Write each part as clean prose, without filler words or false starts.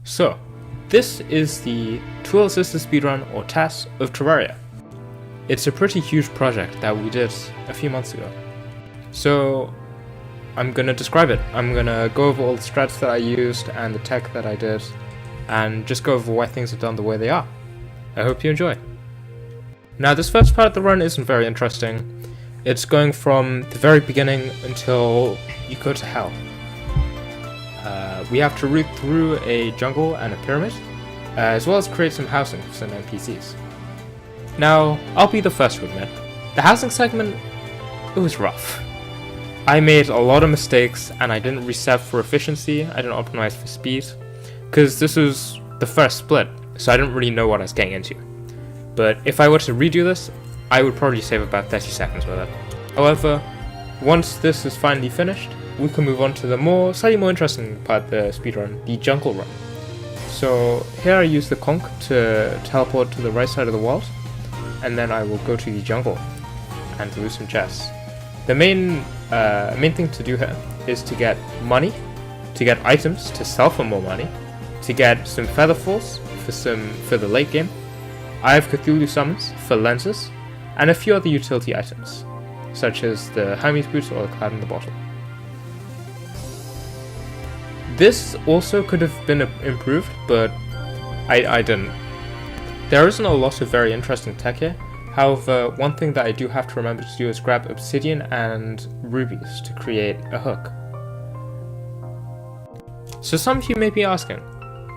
So, this is the Tool Assisted Speedrun, or TAS, of Terraria. It's a pretty huge project that we did a few months ago. So, I'm gonna describe it. I'm gonna go over all the strats that I used and the tech that I did, and just go over why things are done the way they are. I hope you enjoy. Now, this first part of the run isn't very interesting. It's going from the very beginning until you go to hell. We have to route through a jungle and a pyramid, as well as create some housing for some NPCs. Now, I'll be the first to admit, the housing segment, it was rough. I made a lot of mistakes and I didn't reset for efficiency, I didn't optimize for speed, because this was the first split, so I didn't really know what I was getting into. But if I were to redo this, I would probably save about 30 seconds with it. However, once this is finally finished, we can move on to the slightly more interesting part of the speedrun, the jungle run. So here I use the conch to teleport to the right side of the world, and then I will go to the jungle and loot some chests. The main thing to do here is to get money, to get items to sell for more money, to get some feather falls for the late game. I have Cthulhu summons for lenses, and a few other utility items, such as the Hermes boots or the cloud in the bottle. This also could have been improved, but I didn't. There isn't a lot of very interesting tech here. However, one thing that I do have to remember to do is grab obsidian and rubies to create a hook. So some of you may be asking,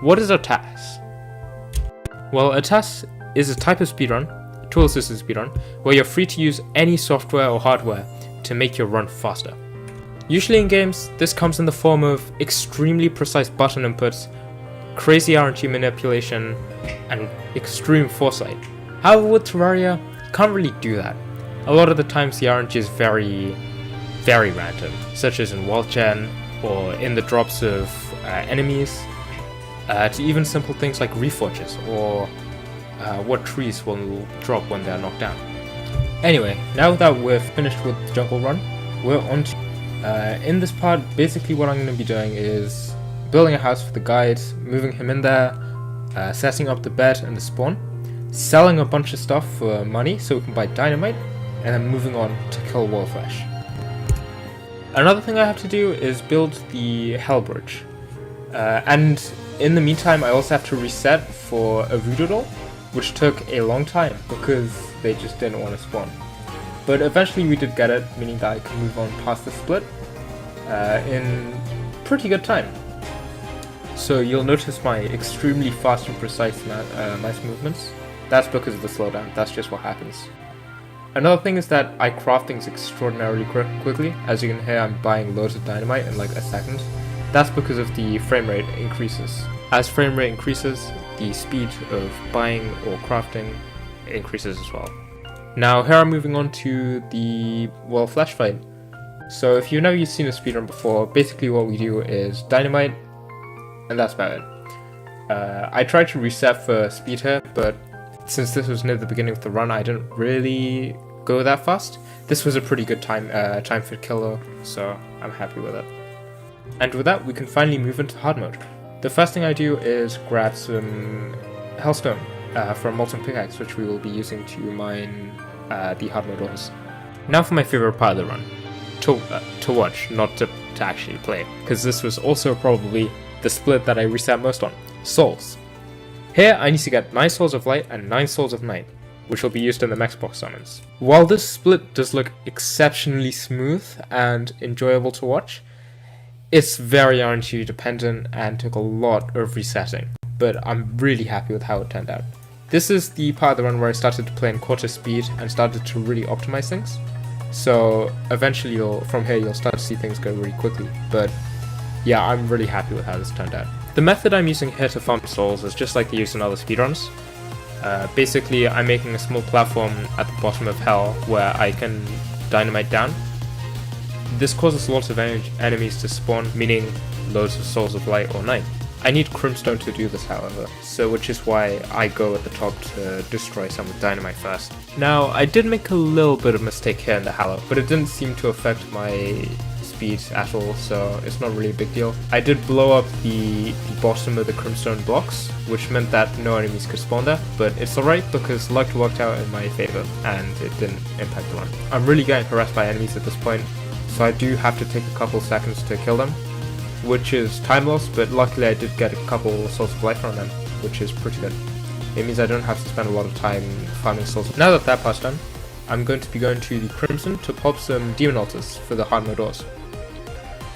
what is a TAS? Well, a TAS is a type of speedrun, tool-assisted speedrun, where you're free to use any software or hardware to make your run faster. Usually in games, this comes in the form of extremely precise button inputs, crazy RNG manipulation, and extreme foresight. However, with Terraria, you can't really do that. A lot of the times the RNG is very, very random, such as in wall gen, or in the drops of enemies, to even simple things like reforges, or what trees will drop when they're knocked down. Anyway, now that we're finished with the jungle run, we're on to in this part, basically what I'm going to be doing is building a house for the guide, moving him in there, setting up the bed and the spawn, selling a bunch of stuff for money so we can buy dynamite, and then moving on to kill wallflesh. Another thing I have to do is build the hell bridge, and in the meantime I also have to reset for a voodoo doll, which took a long time because they just didn't want to spawn. But eventually we did get it, meaning that I could move on past the split in pretty good time. So you'll notice my extremely fast and precise mouse movements. That's because of the slowdown, that's just what happens. Another thing is that I craft things extraordinarily quickly. As you can hear, I'm buying loads of dynamite in like a second. That's because of the frame rate increases. As frame rate increases, the speed of buying or crafting increases as well. Now here I'm moving on to the flash fight. So if you've never seen a speedrun before, basically what we do is dynamite, and that's about it. I tried to reset for speed here, but since this was near the beginning of the run, I didn't really go that fast. This was a pretty good time for killer, so I'm happy with it. And with that, we can finally move into hard mode. The first thing I do is grab some hellstone from molten pickaxe, which we will be using to mine the hard mode ores. Now for my favorite part of the run, to watch, not to actually play, because this was also probably the split that I reset most on, souls. Here I need to get 9 souls of light and 9 souls of night, which will be used in the max box summons. While this split does look exceptionally smooth and enjoyable to watch, it's very RNG dependent and took a lot of resetting, but I'm really happy with how it turned out. This is the part of the run where I started to play in quarter speed and started to really optimize things. So eventually from here you'll start to see things go really quickly. But yeah, I'm really happy with how this turned out. The method I'm using here to farm souls is just like they use in other speedruns. Basically, I'm making a small platform at the bottom of hell where I can dynamite down. This causes lots of enemies to spawn, meaning loads of souls of light or night. I need crimstone to do this, however, which is why I go at the top to destroy some with dynamite first. Now, I did make a little bit of mistake here in the Hallow, but it didn't seem to affect my speed at all, so it's not really a big deal. I did blow up the bottom of the crimstone blocks, which meant that no enemies could spawn there, but it's alright because luck worked out in my favor and it didn't impact the run. I'm really getting harassed by enemies at this point, so I do have to take a couple seconds to kill them, which is time loss, but luckily I did get a couple souls of life from them, which is pretty good. It means I don't have to spend a lot of time farming souls. Now that part's done, I'm going to be going to the Crimson to pop some demon altars for the hard mode doors.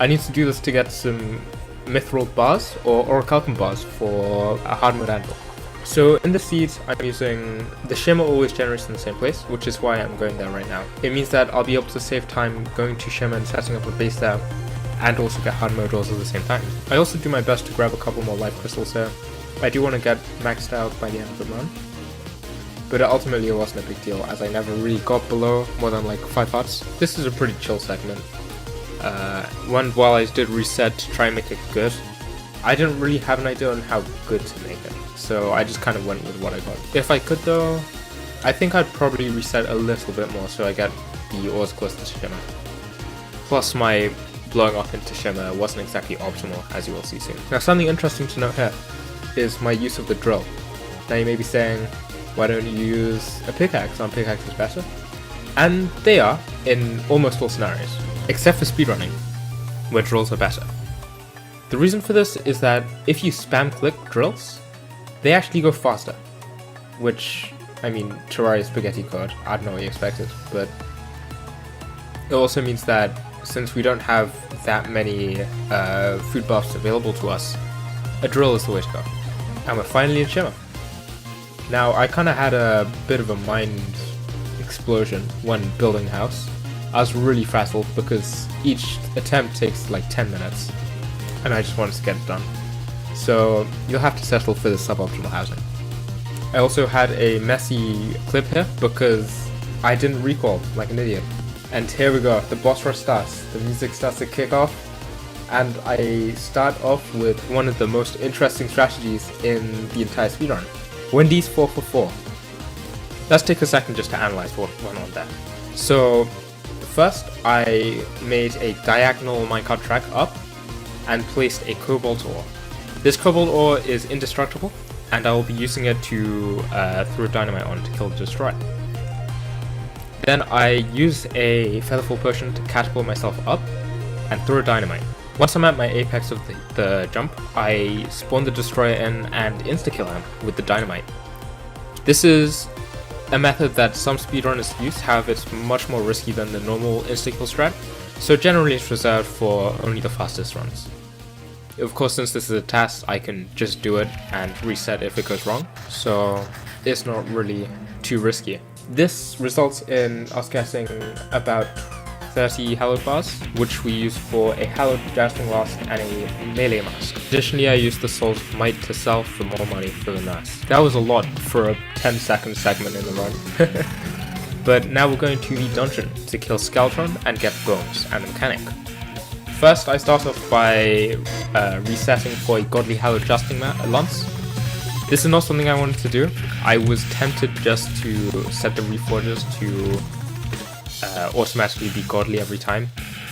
I need to do this to get some mithril bars or orichalcum bars for a hard mode anvil. So in the seeds, I'm using the Shimmer always generates in the same place, which is why I'm going there right now. It means that I'll be able to save time going to Shimmer and setting up a base there, and also get hard mode doors at the same time. I also do my best to grab a couple more life crystals here. I do want to get maxed out by the end of the run, but ultimately it wasn't a big deal as I never really got below more than like 5 hearts. This is a pretty chill segment. While I did reset to try and make it good, I didn't really have an idea on how good to make it, so I just kind of went with what I got. If I could though, I think I'd probably reset a little bit more so I get the ores close to Shimmer. Plus my blowing up into Shimmer wasn't exactly optimal, as you will see soon. Now something interesting to note here is my use of the drill. Now you may be saying, why don't you use a pickaxe? Aren't pickaxes better? And they are in almost all scenarios, except for speedrunning, where drills are better. The reason for this is that if you spam click drills, they actually go faster, which, I mean, Terraria spaghetti code, I don't know what you expected, but it also means that since we don't have that many food buffs available to us, a drill is the way to go. And we're finally in Shimmer. Now, I kind of had a bit of a mind explosion when building a house. I was really frazzled because each attempt takes like 10 minutes, and I just wanted to get it done. So you'll have to settle for the suboptimal housing. I also had a messy clip here because I didn't recall like an idiot. And here we go, the boss rush starts, the music starts to kick off, and I start off with one of the most interesting strategies in the entire speedrun. Wendy's 4 for 4. Let's take a second just to analyze what went on there. So first I made a diagonal minecart track up and placed a cobalt ore. This cobalt ore is indestructible and I will be using it to throw dynamite on to kill the destroyer. Then I use a featherfall potion to catapult myself up and throw dynamite. Once I'm at my apex of the jump, I spawn the destroyer in and insta-kill him with the dynamite. This is a method that some speedrunners use, however it's much more risky than the normal insta-kill strat, so generally it's reserved for only the fastest runs. Of course, since this is a TAS, I can just do it and reset if it goes wrong, so it's not really too risky. This results in us getting about 30 hallowed bars, which we use for a hallowed jousting mask and a melee mask. Additionally, I used the souls of might to sell for more money for the nurse. That was a lot for a 10-second segment in the run. But now we're going to the dungeon to kill Skeletron and get bones and a mechanic. First, I start off by resetting for a godly hallowed jousting lance. This is not something I wanted to do. I was tempted just to set the reforgers to automatically be godly every time,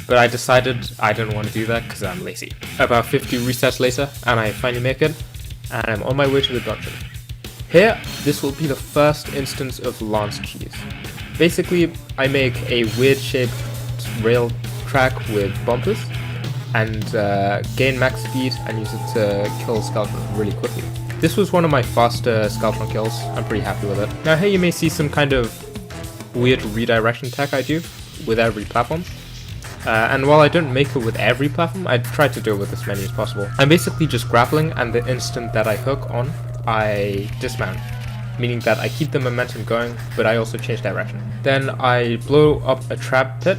but I decided I didn't want to do that because I'm lazy. About 50 resets later, and I finally make it, and I'm on my way to the dungeon. Here, this will be the first instance of lance cheese. Basically, I make a weird shaped rail track with bumpers, and gain max speed and use it to kill Skeletron really quickly. This was one of my faster Skeletron kills, I'm pretty happy with it. Now here you may see some kind of weird redirection tech I do with every platform. And while I don't make it with every platform, I try to do it with as many as possible. I'm basically just grappling, and the instant that I hook on, I dismount. Meaning that I keep the momentum going, but I also change direction. Then I blow up a trap pit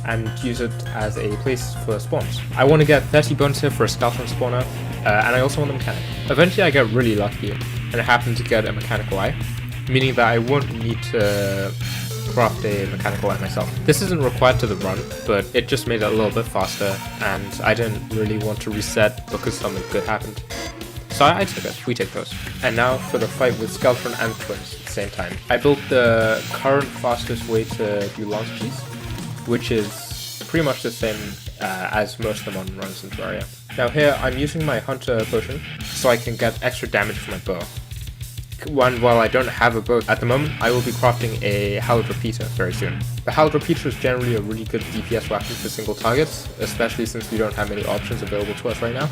and use it as a place for spawns. I want to get 30 bones here for a Skeletron spawner, and I also want a mechanic. Eventually I get really lucky, and I happen to get a mechanical eye, meaning that I won't need to craft a mechanical eye myself. This isn't required to the run, but it just made it a little bit faster, and I didn't really want to reset because something good happened. So I took it, we take those. And now for the fight with Skeletron and Twins at the same time. I built the current fastest way to do lance cheese, which is pretty much the same as most of the modern runs in Terraria. Now here, I'm using my Hunter potion so I can get extra damage from my bow. While I don't have a bow at the moment, I will be crafting a Hallowed Repeater very soon. The Hallowed Repeater is generally a really good DPS weapon for single targets, especially since we don't have many options available to us right now.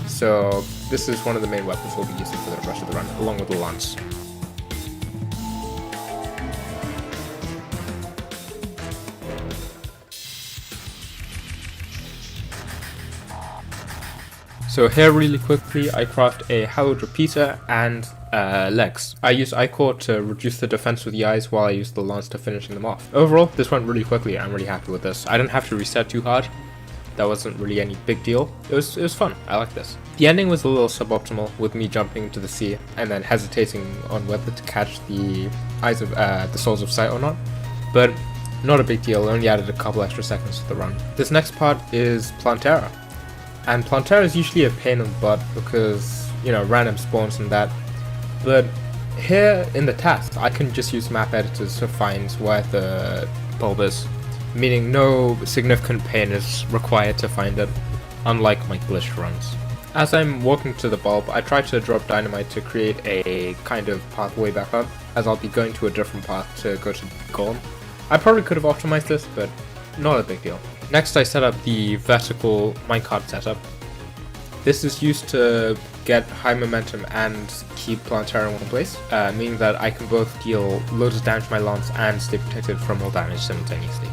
So this is one of the main weapons we'll be using for the rest of the run, along with the lance. So here really quickly, I craft a Hallowed Repeater and legs. I use Ichor to reduce the defense with the eyes while I use the lance to finishing them off. Overall, this went really quickly. I'm really happy with this. I didn't have to reset too hard. That wasn't really any big deal. It was fun. I like this. The ending was a little suboptimal with me jumping into the sea and then hesitating on whether to catch the eyes of the souls of sight or not. But not a big deal. It only added a couple extra seconds to the run. This next part is Plantera. And Plantera is usually a pain in the butt because, you know, random spawns and that. But here in the TAS, I can just use map editors to find where the bulb is, meaning no significant pain is required to find it, unlike my glitched runs. As I'm walking to the bulb, I try to drop dynamite to create a kind of pathway back up, as I'll be going to a different path to go to Golem. I probably could have optimized this, but not a big deal. Next, I set up the vertical minecart setup. This is used to get high momentum and keep Plantera in one place, meaning that I can both deal loads of damage to my lance and stay protected from all damage simultaneously.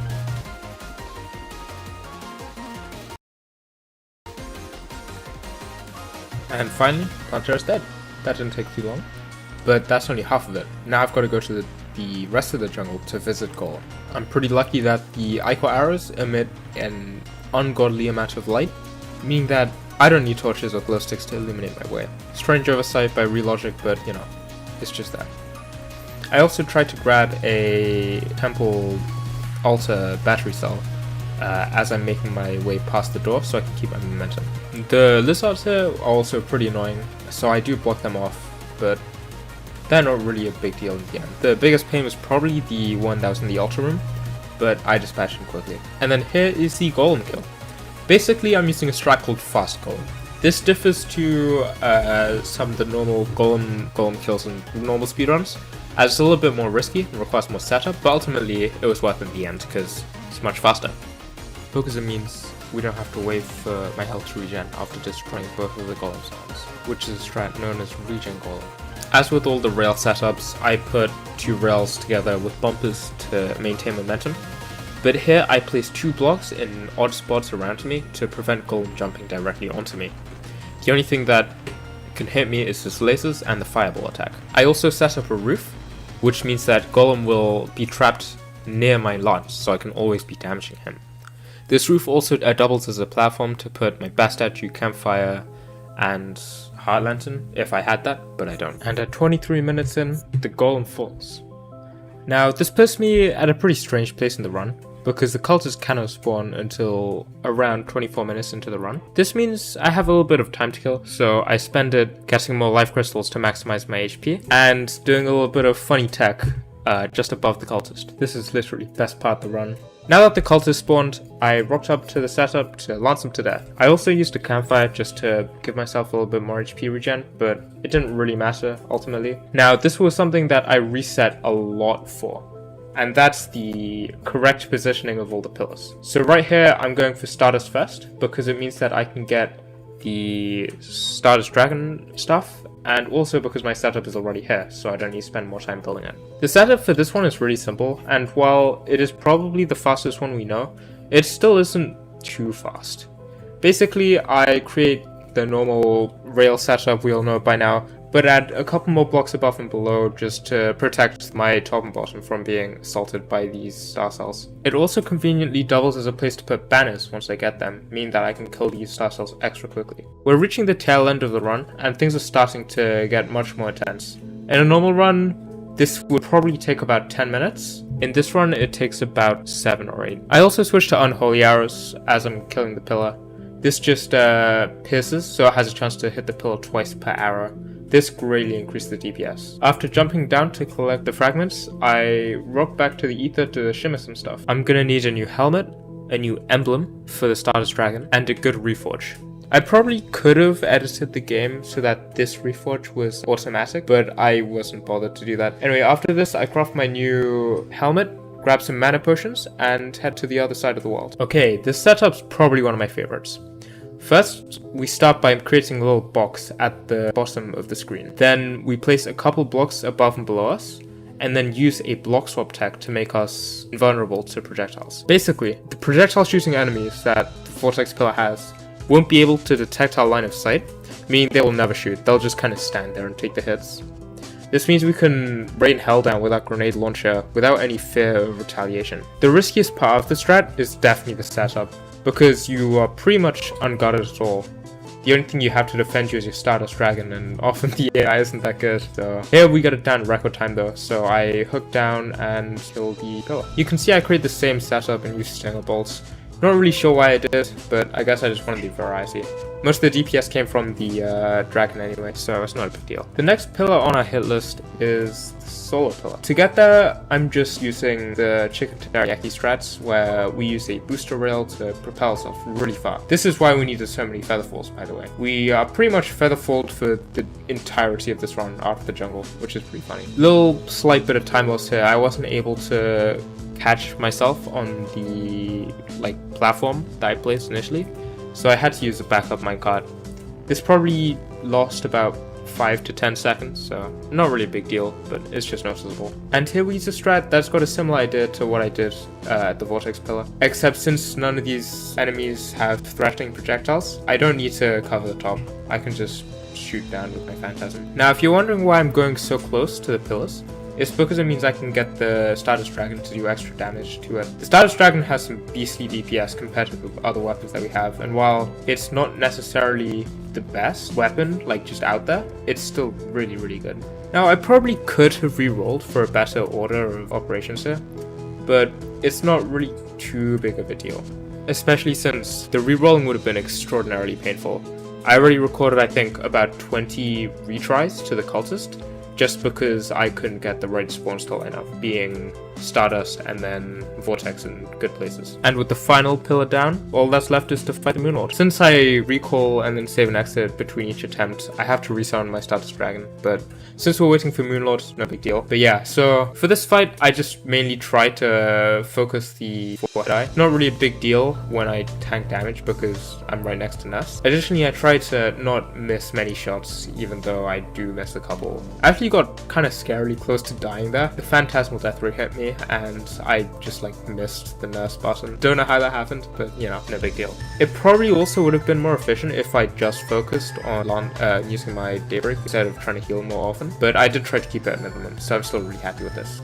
And finally, Plantera is dead. That didn't take too long, but that's only half of it. Now I've got to go to the rest of the jungle to visit Golem. I'm pretty lucky that the Ichor arrows emit an ungodly amount of light, meaning that I don't need torches or glow sticks to illuminate my way. Strange oversight by Relogic, but you know, it's just that. I also tried to grab a temple altar battery cell as I'm making my way past the door so I can keep my momentum. The lizards here are also pretty annoying, so I do block them off, but they're not really a big deal in the end. The biggest pain was probably the one that was in the altar room, but I dispatched him quickly. And then here is the golem kill. Basically, I'm using a strat called Fast Golem. This differs to some of the normal golem kills in normal speedruns, as it's a little bit more risky and requires more setup, but ultimately it was worth it in the end because it's much faster. Because it means we don't have to wait for my health to regen after destroying both of the golem cells, which is a strat known as regen golem. As with all the rail setups, I put two rails together with bumpers to maintain momentum, but here I placed two blocks in odd spots around me to prevent Golem jumping directly onto me. The only thing that can hit me is his lasers and the fireball attack. I also set up a roof, which means that Golem will be trapped near my lance, so I can always be damaging him. This roof also doubles as a platform to put my bat statue, campfire, and heart lantern, if I had that, but I don't. And at 23 minutes in, the Golem falls. Now, this puts me at a pretty strange place in the run, because the cultists cannot spawn until around 24 minutes into the run. This means I have a little bit of time to kill, so I spend it getting more life crystals to maximize my HP, and doing a little bit of funny tech just above the cultist. This is literally the best part of the run. Now that the cultist spawned, I rocked up to the setup to lance him to death. I also used a campfire just to give myself a little bit more HP regen, but it didn't really matter ultimately. Now, this was something that I reset a lot for, and that's the correct positioning of all the pillars. So right here, I'm going for Stardust first, because it means that I can get the Stardust Dragon stuff, and also because my setup is already here, so I don't need to spend more time building it. The setup for this one is really simple, and while it is probably the fastest one we know, it still isn't too fast. Basically, I create the normal rail setup we all know by now, but add a couple more blocks above and below just to protect my top and bottom from being assaulted by these star cells. It also conveniently doubles as a place to put banners once I get them, meaning that I can kill these star cells extra quickly. We're reaching the tail end of the run, and things are starting to get much more intense. In a normal run, this would probably take about 10 minutes. In this run, it takes about 7 or 8. I also switched to unholy arrows as I'm killing the pillar. This just pierces, so it has a chance to hit the pillar twice per arrow. This greatly increased the DPS. After jumping down to collect the fragments, I rocked back to the ether to shimmer some stuff. I'm gonna need a new helmet, a new emblem for the Stardust Dragon, and a good reforge. I probably could have edited the game so that this reforge was automatic, but I wasn't bothered to do that. Anyway, after this, I craft my new helmet, grab some mana potions, and head to the other side of the world. Okay, this setup's probably one of my favorites. First, we start by creating a little box at the bottom of the screen. Then we place a couple blocks above and below us, and then use a block swap tech to make us invulnerable to projectiles. Basically, the projectile shooting enemies that the Vortex Pillar has won't be able to detect our line of sight, meaning they will never shoot. They'll just kind of stand there and take the hits. This means we can rain hell down with our grenade launcher without any fear of retaliation. The riskiest part of the strat is definitely the setup, because you are pretty much unguarded at all. The only thing you have to defend you is your Stardust Dragon, and often the AI isn't that good. So here we got it down in record time though, so I hook down and kill the pillar. You can see I create the same setup and use Stinger Bolts. Not really sure why I did, but I guess I just wanted the variety. Most of the DPS came from the dragon anyway, so it's not a big deal. The next pillar on our hit list is the Solar Pillar. To get there, I'm just using the Chicken Terraria strats, where we use a booster rail to propel ourselves really far. This is why we needed so many Featherfalls, by the way. We are pretty much Featherfalled for the entirety of this run after the jungle, which is pretty funny. Little slight bit of time loss here. I wasn't able to catch myself on the platform that I placed initially, so I had to use a backup minecart. This probably lost about 5 to 10 seconds, so not really a big deal, but it's just noticeable. And here we use a strat that's got a similar idea to what I did at the Vortex Pillar, except since none of these enemies have threatening projectiles, I don't need to cover the top. I can just shoot down with my Phantasm. Now, if you're wondering why I'm going so close to the pillars, it's because it means I can get the Stardust Dragon to do extra damage to it. The Stardust Dragon has some beastly DPS compared to the other weapons that we have, and while it's not necessarily the best weapon, just out there, it's still really, really good. Now, I probably could have re-rolled for a better order of operations here, but it's not really too big of a deal, especially since the re-rolling would have been extraordinarily painful. I already recorded, I think, about 20 retries to the cultist, just because I couldn't get the right spawns to line up, being Stardust and then Vortex in good places. And with the final pillar down, all that's left is to fight the Moonlord. Since I recall and then save and exit between each attempt, I have to resummon my Stardust Dragon, but since we're waiting for Moonlord, no big deal. But yeah, so for this fight, I just mainly try to focus the 4-hit eye. Not really a big deal when I tank damage because I'm right next to Ness. Additionally, I try to not miss many shots, even though I do miss a couple. I actually got kind of scarily close to dying there. The Phantasmal Death Ray hit me, and I just missed the nurse button. Don't know how that happened, but no big deal. It probably also would have been more efficient if I just focused on using my Daybreak instead of trying to heal more often, but I did try to keep it at minimum, so I'm still really happy with this.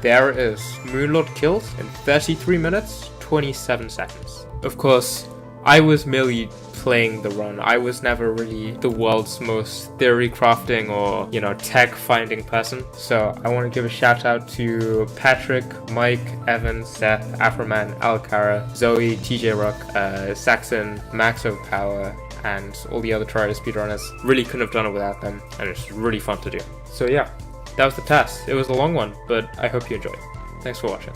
There it is, Moonlord killed in 33 minutes, 27 seconds. Of course, I was merely playing the run. I was never really the world's most theory crafting or, tech finding person. So I want to give a shout out to Patrick, Mike, Evan, Seth, Afroman, Alcara, Zoe, TJ Rock, Saxon, Max Overpower, and all the other Terraria speedrunners. Really couldn't have done it without them, and it's really fun to do. So yeah. That was the TAS. It was a long one, but I hope you enjoyed. Thanks for watching.